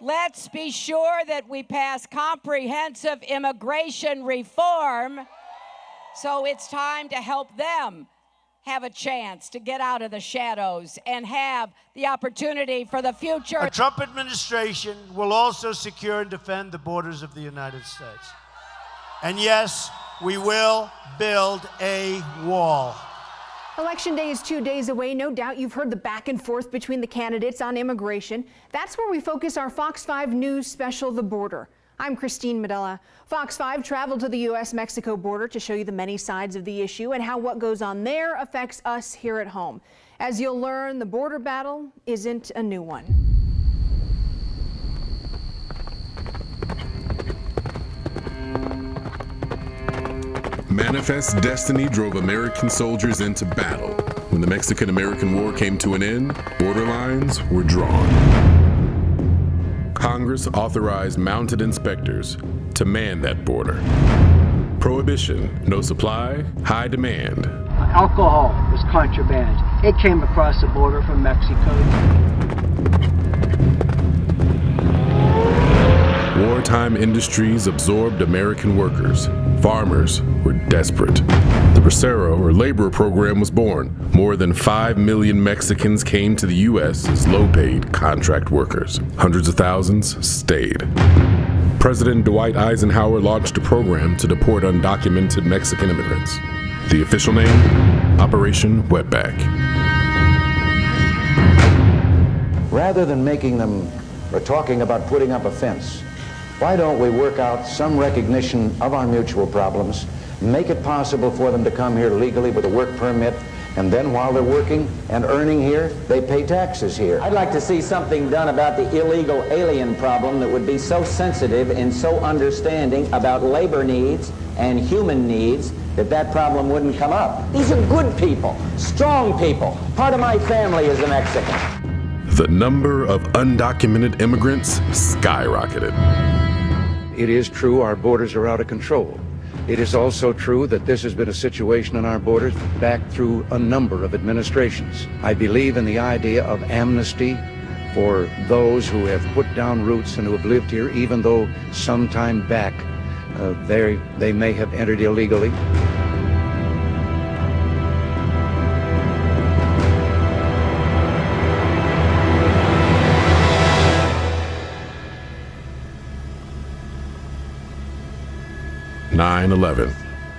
Let's be sure that we pass comprehensive immigration reform, so it's time to help them have a chance to get out of the shadows and have the opportunity for the future. A Trump administration will also secure and defend the borders of the United States. And yes, we will build a wall. Election day is 2 days away. No doubt you've heard the back and forth between the candidates on immigration. That's where we focus our Fox 5 News special, The Border. I'm Christine Medella. Fox 5 traveled to the U.S.-Mexico border to show you the many sides of the issue and how what goes on there affects us here at home. As you'll learn, the border battle isn't a new one. Manifest destiny drove American soldiers into battle. When the Mexican-American War came to an end, border lines were drawn. Congress authorized mounted inspectors to man that border. Prohibition, no supply, high demand. Alcohol was contraband. It came across the border from Mexico. Wartime industries absorbed American workers. Farmers were desperate. The Bracero, or labor program, was born. More than 5 million Mexicans came to the U.S. as low-paid contract workers. Hundreds of thousands stayed. President Dwight Eisenhower launched a program to deport undocumented Mexican immigrants. The official name? Operation Wetback. Rather than making them or talking about putting up a fence, why don't we work out some recognition of our mutual problems, make it possible for them to come here legally with a work permit, and then while they're working and earning here, they pay taxes here. I'd like to see something done about the illegal alien problem that would be so sensitive and so understanding about labor needs and human needs that problem wouldn't come up. These are good people, strong people. Part of my family is a Mexican. The number of undocumented immigrants skyrocketed. It is true our borders are out of control. It is also true that this has been a situation on our borders back through a number of administrations. I believe in the idea of amnesty for those who have put down roots and who have lived here, even though some time back they may have entered illegally. (9/11)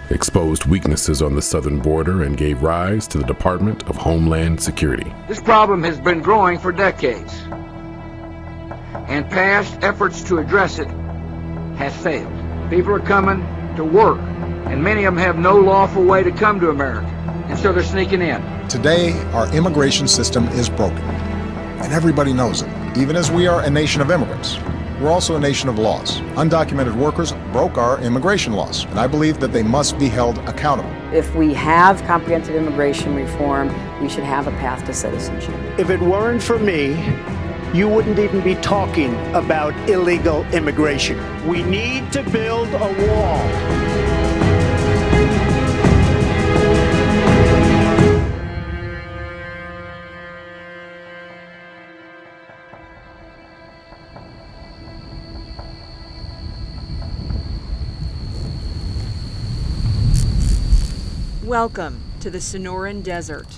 exposed weaknesses on the southern border and gave rise to the Department of Homeland Security. This problem has been growing for decades, and past efforts to address it have failed. People are coming to work, and many of them have no lawful way to come to America, and so they're sneaking in. Today, our immigration system is broken, and everybody knows it. Even as we are a nation of immigrants, we're also a nation of laws. Undocumented workers broke our immigration laws, and I believe that they must be held accountable. If we have comprehensive immigration reform, we should have a path to citizenship. If it weren't for me, you wouldn't even be talking about illegal immigration. We need to build a wall. Welcome to the Sonoran Desert.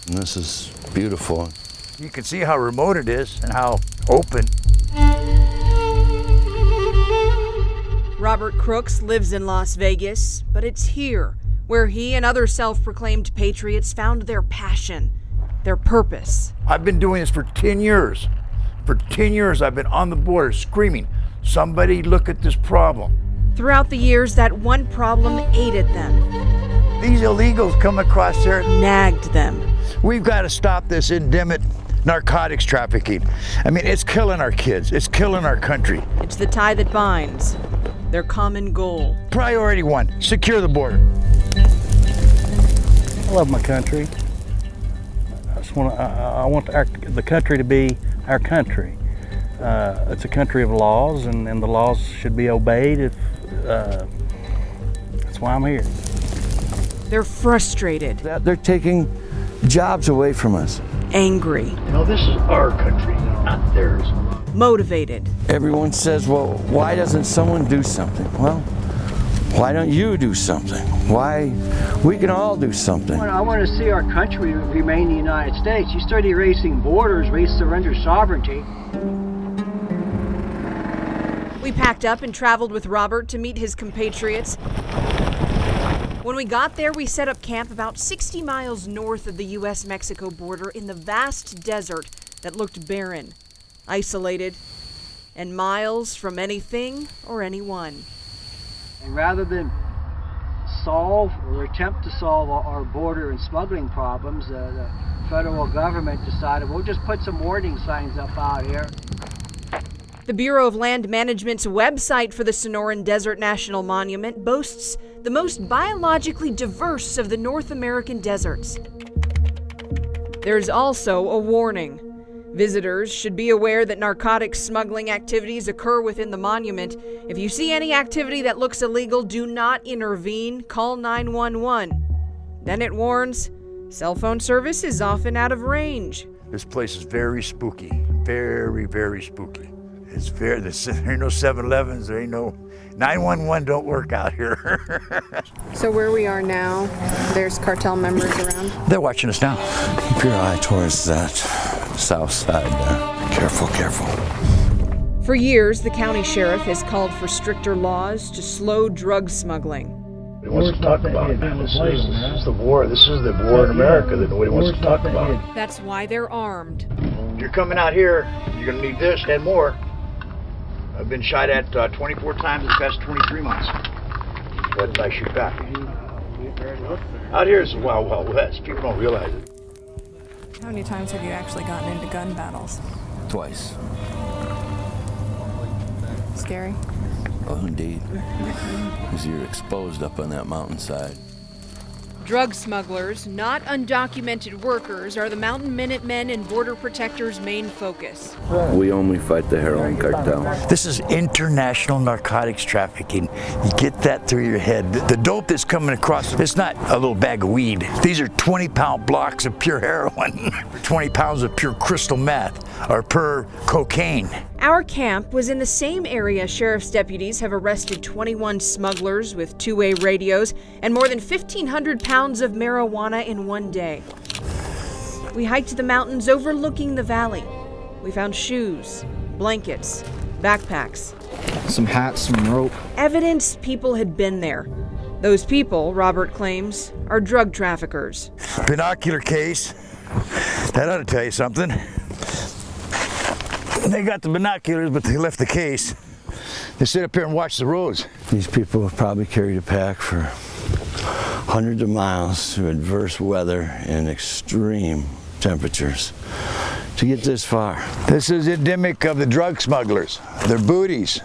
This is beautiful. You can see how remote it is and how open. Robert Crooks lives in Las Vegas, but it's here where he and other self-proclaimed patriots found their passion, their purpose. I've been doing this for 10 years. For 10 years I've been on the border screaming, somebody look at this problem. Throughout the years, that one problem aided them. These illegals come across there, nagged them. We've got to stop this endemic narcotics trafficking. I mean, it's killing our kids. It's killing our country. It's the tie that binds, their common goal. Priority one, secure the border. I love my country. I want the country to be our country. It's a country of laws, and the laws should be obeyed. That's why I'm here. They're frustrated. They're taking jobs away from us. Angry. You know, this is our country now. not theirs. Motivated. Everyone says, well, why doesn't someone do something? Well, why don't you do something? Why? We can all do something. I want to see our country remain the United States. You start erasing borders, we surrender sovereignty. We packed up and traveled with Robert to meet his compatriots. When we got there, we set up camp about 60 miles north of the U.S.-Mexico border in the vast desert that looked barren, isolated, and miles from anything or anyone. And rather than solve or attempt to solve our border and smuggling problems, the federal government decided we'll just put some warning signs up out here. The Bureau of Land Management's website for the Sonoran Desert National Monument boasts the most biologically diverse of the North American deserts. There's also a warning. Visitors should be aware that narcotics smuggling activities occur within the monument. If you see any activity that looks illegal, do not intervene. Call 911. Then it warns, cell phone service is often out of range. This place is very spooky, very, very spooky. It's very, there ain't no 7-Elevens, there ain't no 911 don't work out here. So where we are now, there's cartel members around? They're watching us now. Keep your eye towards that south side there. Careful, careful. For years, the county sheriff has called for stricter laws to slow drug smuggling. Nobody wants to talk about it, man. This is the war. This is the war in America that nobody wants to talk about. That's why they're armed. You're coming out here, you're gonna need this and more. I've been shot at 24 times the past 23 months. What did I shoot back? Out here is the Wild Wild West. People don't realize it. How many times have you actually gotten into gun battles? Twice. Scary? Oh, indeed. Because you're exposed up on that mountainside. Drug smugglers, not undocumented workers, are the Mountain Minutemen and Border Protectors' main focus. We only fight the heroin cartel. This is international narcotics trafficking. You get that through your head. The dope that's coming across, it's not a little bag of weed. These are 20-pound blocks of pure heroin, 20 pounds of pure crystal meth, or pure cocaine. Our camp was in the same area sheriff's deputies have arrested 21 smugglers with two-way radios and more than 1,500 pounds of marijuana in one day. We hiked the mountains overlooking the valley. We found shoes, blankets, backpacks. Some hats, some rope. Evidence people had been there. Those people, Robert claims, are drug traffickers. Binocular case. That ought to tell you something. They got the binoculars, but they left the case. They sit up here and watch the roads. These people have probably carried a pack for hundreds of miles through adverse weather and extreme temperatures to get this far. This is endemic of the drug smugglers. Their booties,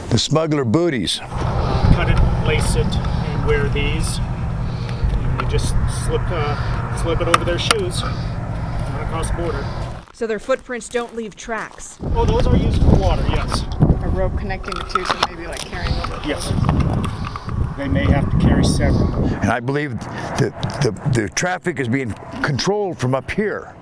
the smuggler booties. Cut it, lace it, and wear these. And they just slip it over their shoes, not across the border. So their footprints don't leave tracks. Oh, those are used for water, yes. A rope connecting the two, so maybe like carrying over. Yes. They may have to carry several. And I believe that the traffic is being controlled from up here.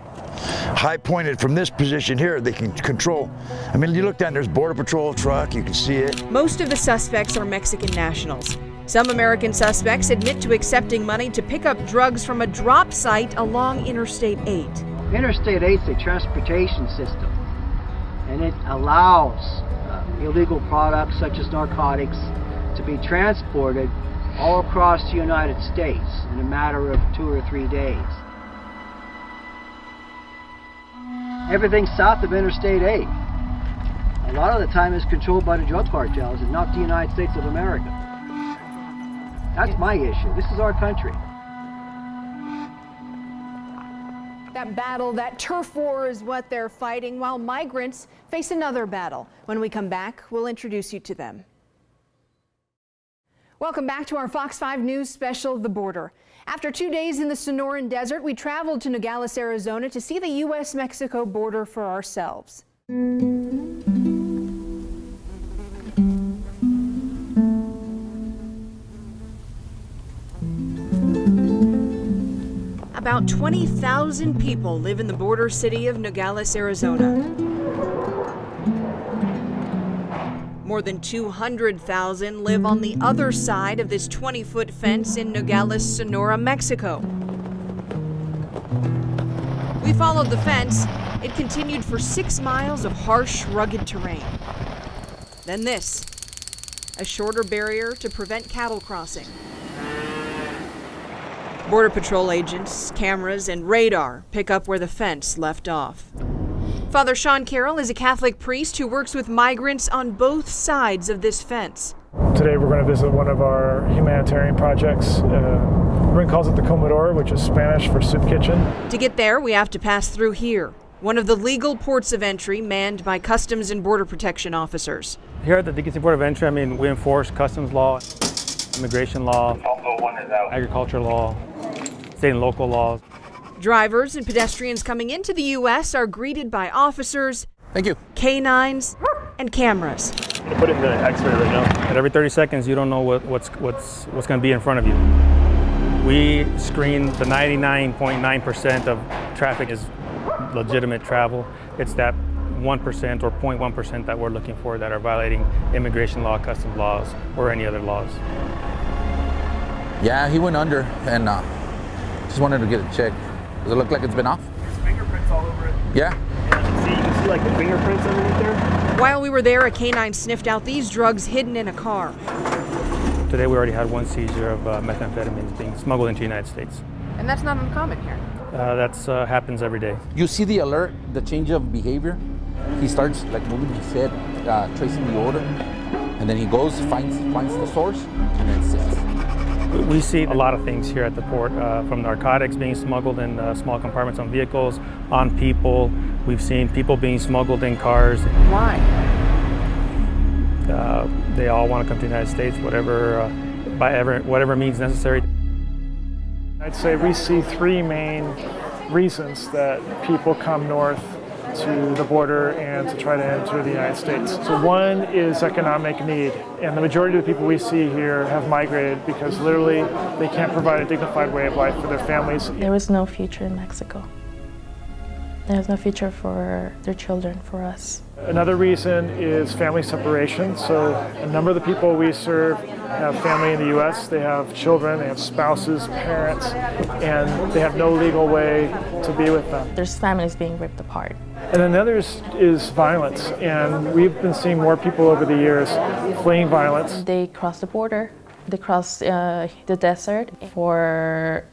High pointed from this position here, they can control. I mean, you look down, there's Border Patrol truck, you can see it. Most of the suspects are Mexican nationals. Some American suspects admit to accepting money to pick up drugs from a drop site along Interstate 8. Interstate 8 is a transportation system, and it allows illegal products such as narcotics to be transported all across the United States in a matter of 2 or 3 days. Everything south of Interstate 8, a lot of the time is controlled by the drug cartels and not the United States of America. That's my issue. This is our country. That battle, that turf war is what they're fighting, while migrants face another battle. When we come back, we'll introduce you to them. Welcome back to our Fox 5 News special, The Border. After 2 days in the Sonoran Desert, we traveled to Nogales, Arizona to see the U.S.-Mexico border for ourselves. About 20,000 people live in the border city of Nogales, Arizona. More than 200,000 live on the other side of this 20-foot fence in Nogales, Sonora, Mexico. We followed the fence. It continued for 6 miles of harsh, rugged terrain. Then this, a shorter barrier to prevent cattle crossing. Border Patrol agents, cameras, and radar pick up where the fence left off. Father Sean Carroll is a Catholic priest who works with migrants on both sides of this fence. Today we're going to visit one of our humanitarian projects. Everyone calls it the Comedor, which is Spanish for soup kitchen. To get there, we have to pass through here, one of the legal ports of entry manned by Customs and Border Protection officers. Here at the DKC Port of Entry, we enforce customs law, immigration law, agriculture law, state and local laws. Drivers and pedestrians coming into the U.S. are greeted by officers, Thank you. canines, and cameras. Put in the X-ray right now. At every 30 seconds, you don't know what's going to be in front of you. We screen the 99.9% of traffic is legitimate travel. It's that 1% or 0.1% that we're looking for that are violating immigration law, customs laws, or any other laws. Yeah, he went under and just wanted to get it checked. Does it look like it's been off? There's fingerprints all over it. Yeah. See, you can see like the fingerprints underneath there. While we were there, a canine sniffed out these drugs hidden in a car. Today we already had one seizure of methamphetamines being smuggled into the United States. And that's not uncommon here. That happens every day. You see the alert, the change of behavior. He starts like moving his head, tracing the order, and then he goes, finds the source, and then sits. We see a lot of things here at the port, from narcotics being smuggled in small compartments on vehicles, on people. We've seen people being smuggled in cars. Why? They all want to come to the United States, whatever means necessary. I'd say we see 3 main reasons that people come north to the border and to try to enter the United States. So one is economic need, and the majority of the people we see here have migrated because literally they can't provide a dignified way of life for their families. There is no future in Mexico. There's no future for their children, for us. Another reason is family separation. So a number of the people we serve have family in the U.S., they have children, they have spouses, parents, and they have no legal way to be with them. There's families being ripped apart. And another is violence, and we've been seeing more people over the years fleeing violence. They cross the border, they cross the desert for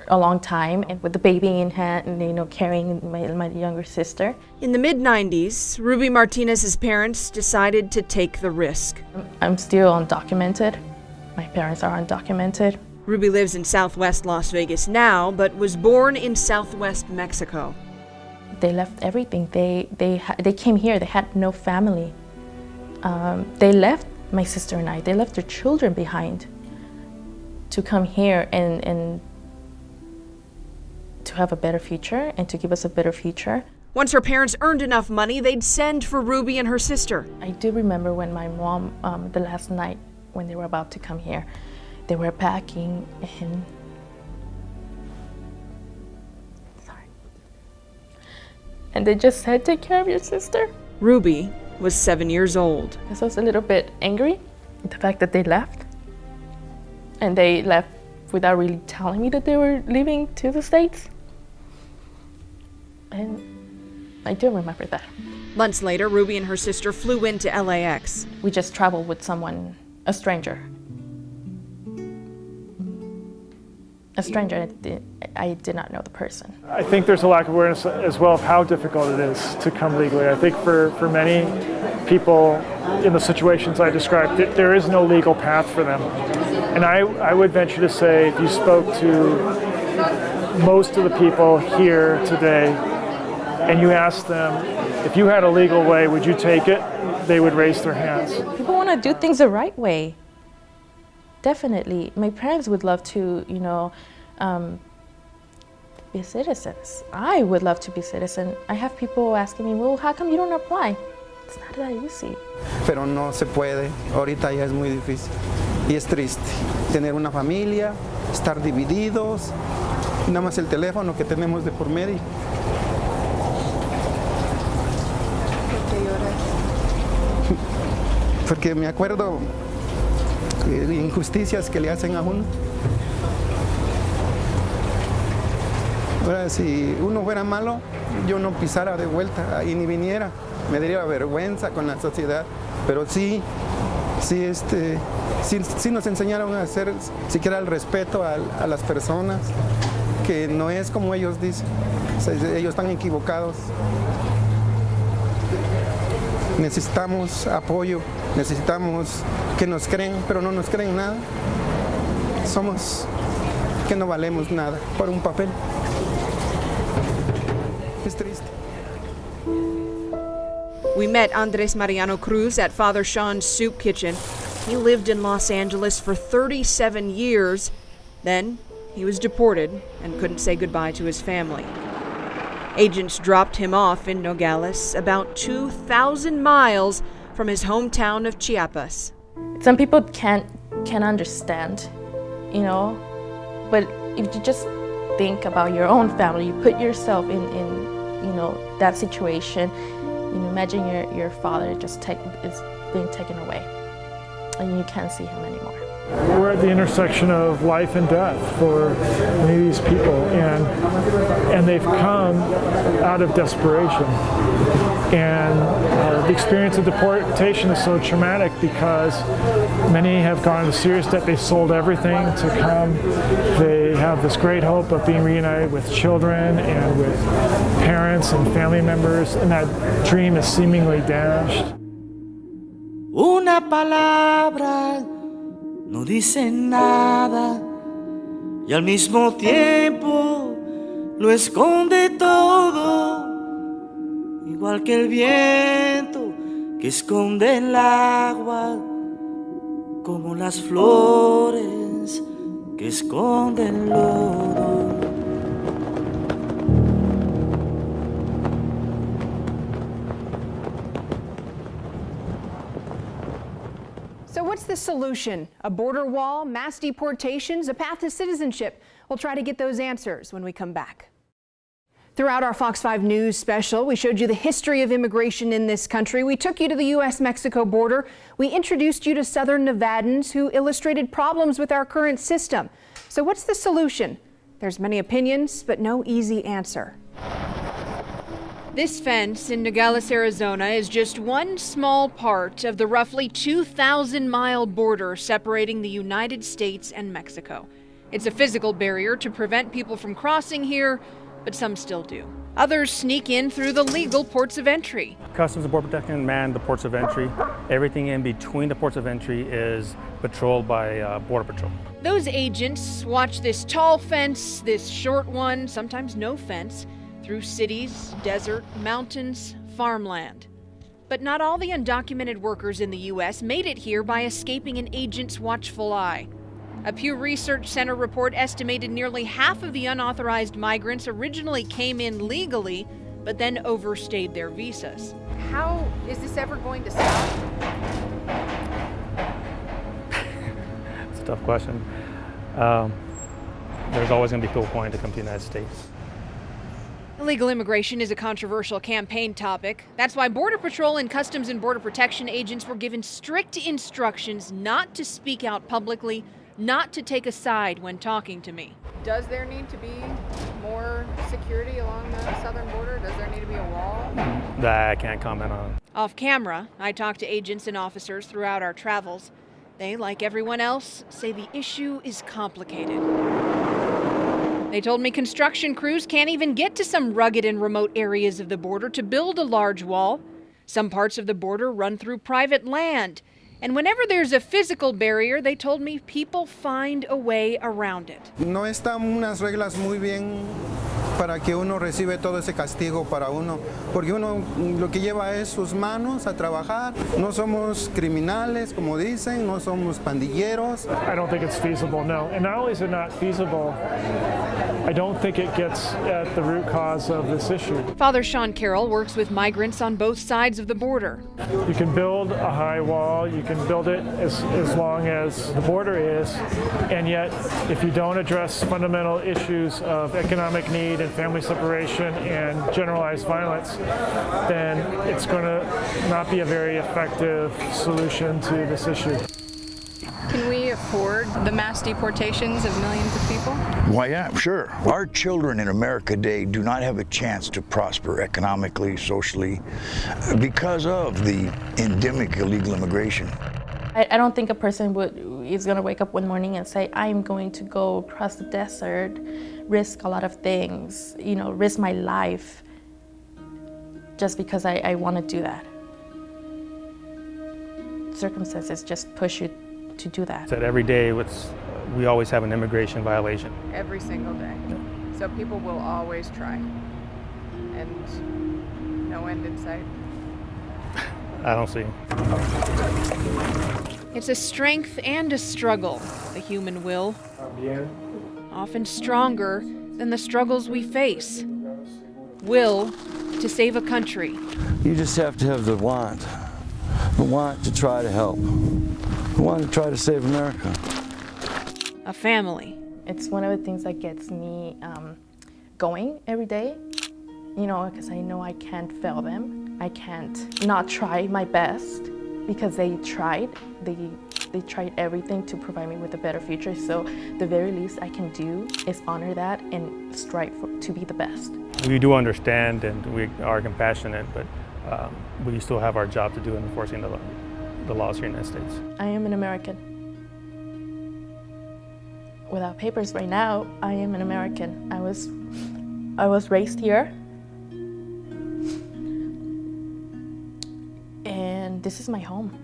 a long time, and with the baby in hand, and carrying my younger sister. In the mid-90s, Ruby Martinez's parents decided to take the risk. I'm still undocumented. My parents are undocumented. Ruby lives in Southwest Las Vegas now, but was born in Southwest Mexico. They left everything. They came here. They had no family. They left my sister and I. They left their children behind to come here and to have a better future and to give us a better future. Once her parents earned enough money, they'd send for Ruby and her sister. I do remember when my mom, the last night when they were about to come here, they were packing and they just said, "Take care of your sister." Ruby was 7 years old. So I was a little bit angry at the fact that they left. And they left without really telling me that they were leaving to the States. And I do remember that. Months later, Ruby and her sister flew into LAX. We just traveled with someone, a stranger. A stranger, I did not know the person. I think there's a lack of awareness as well of how difficult it is to come legally. I think for many people in the situations I described, there is no legal path for them. And I would venture to say if you spoke to most of the people here today and you asked them, if you had a legal way, would you take it? They would raise their hands. People want to do things the right way. Definitely. My parents would love to, be citizens. I would love to be citizen. I have people asking me, well, how come you don't apply? It's not that easy. Pero no se puede. Ahorita ya es muy difícil. Y es triste. Tener una familia, estar divididos, nada más el teléfono que tenemos de por medio. porque me acuerdo de injusticias que le hacen a uno. Ahora, si uno fuera malo, yo no pisara de vuelta y ni viniera. Me daría vergüenza con la sociedad, pero sí nos enseñaron a hacer siquiera el respeto a las personas, que no es como ellos dicen. O sea, ellos están equivocados. Necesitamos apoyo, necesitamos que nos creen, pero no nos creen nada. Somos que no valemos nada por un papel. Es triste. We met Andres Mariano Cruz at Father Sean's soup kitchen. He lived in Los Angeles for 37 years. Then he was deported and couldn't say goodbye to his family. Agents dropped him off in Nogales, about 2,000 miles from his hometown of Chiapas. Some people can't understand, you know, but if you just think about your own family, you put yourself in you know, that situation. You know, imagine your father is being taken away, and you can't see him anymore. We're at the intersection of life and death for many of these people, and they've come out of desperation. And the experience of deportation is so traumatic because many have gone into serious debt. They've sold everything to come. They have this great hope of being reunited with children and with parents and family members, and that dream is seemingly dashed. Una palabra no dice nada y al mismo tiempo lo esconde todo, igual que el viento que esconde el agua, como las flores que esconden el lodo. So what's the solution? A border wall, mass deportations, a path to citizenship? We'll try to get those answers when we come back. Throughout our Fox 5 News special, we showed you the history of immigration in this country. We took you to the U.S.-Mexico border. We introduced you to Southern Nevadans who illustrated problems with our current system. So what's the solution? There's many opinions, but no easy answer. This fence in Nogales, Arizona is just one small part of the roughly 2,000-mile border separating the United States and Mexico. It's a physical barrier to prevent people from crossing here, but some still do. Others sneak in through the legal ports of entry. Customs and Border Protection man the ports of entry. Everything in between the ports of entry is patrolled by Border Patrol. Those agents watch this tall fence, this short one, sometimes no fence, through cities, desert, mountains, farmland. But not all the undocumented workers in the U.S. made it here by escaping an agent's watchful eye. A Pew Research Center report estimated nearly half of the unauthorized migrants originally came in legally, but then overstayed their visas. How is this ever going to stop? It's a tough question. There's always going to be people wanting to come to the United States. Illegal immigration is a controversial campaign topic. That's why Border Patrol and Customs and Border Protection agents were given strict instructions not to speak out publicly, not to take a side when talking to me. Does there need to be more security along the southern border? Does there need to be a wall? That I can't comment on. Off camera, I talk to agents and officers throughout our travels. They, like everyone else, say the issue is complicated. They told me construction crews can't even get to some rugged and remote areas of the border to build a large wall. Some parts of the border run through private land. And whenever there's a physical barrier, they told me people find a way around it. No están unas reglas muy bien para que uno recibe todo ese castigo para uno, porque uno lo que lleva es sus manos a trabajar. No somos criminales, como dicen, no somos pandilleros. I don't think it's feasible, no. And not only is it not feasible, I don't think it gets at the root cause of this issue. Father Sean Carroll works with migrants on both sides of the border. You can build a high wall, you can build it as long as the border is, and yet if you don't address fundamental issues of economic need and family separation and generalized violence, then it's going to not be a very effective solution to this issue. Can we afford the mass deportations of millions of people? Why, yeah, sure. Our children in America today do not have a chance to prosper economically, socially, because of the endemic illegal immigration. I don't think a person is going to wake up one morning and say, I'm going to go across the desert, risk a lot of things, you know, risk my life just because I want to do that. Circumstances just push you to do that. That every day we always have an immigration violation. Every single day. So people will always try. And no end in sight. I don't see. It's a strength and a struggle, the human will. Often stronger than the struggles we face. Will to save a country. You just have to have the want to try to help, the want to try to save America. A family. It's one of the things that gets me going every day, you know, because I know I can't fail them. I can't not try my best because they tried. They tried everything to provide me with a better future. So the very least I can do is honor that and strive to be the best. We do understand and we are compassionate, but we still have our job to do in enforcing the laws here in the United States. I am an American. Without papers right now, I am an American. I was raised here. And this is my home.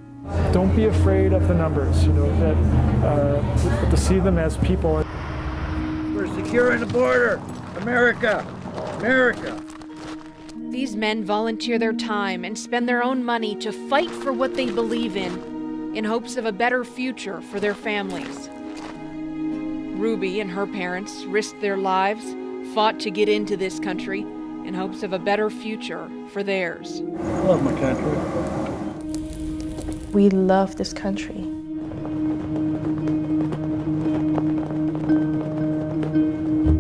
Don't be afraid of the numbers, you know, that to see them as people. We're securing the border. America, America. These men volunteer their time and spend their own money to fight for what they believe in hopes of a better future for their families. Ruby and her parents risked their lives, fought to get into this country in hopes of a better future for theirs. I love my country. We love this country.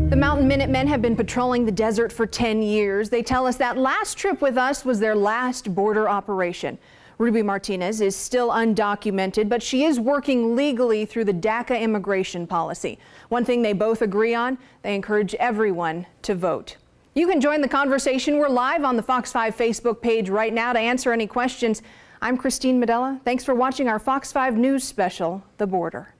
The Mountain Minutemen have been patrolling the desert for 10 years. They tell us that last trip with us was their last border operation. Ruby Martinez is still undocumented, but she is working legally through the DACA immigration policy. One thing they both agree on, they encourage everyone to vote. You can join the conversation. We're live on the Fox 5 Facebook page right now to answer any questions. I'm Christine Medella. Thanks for watching our Fox 5 News special, The Border.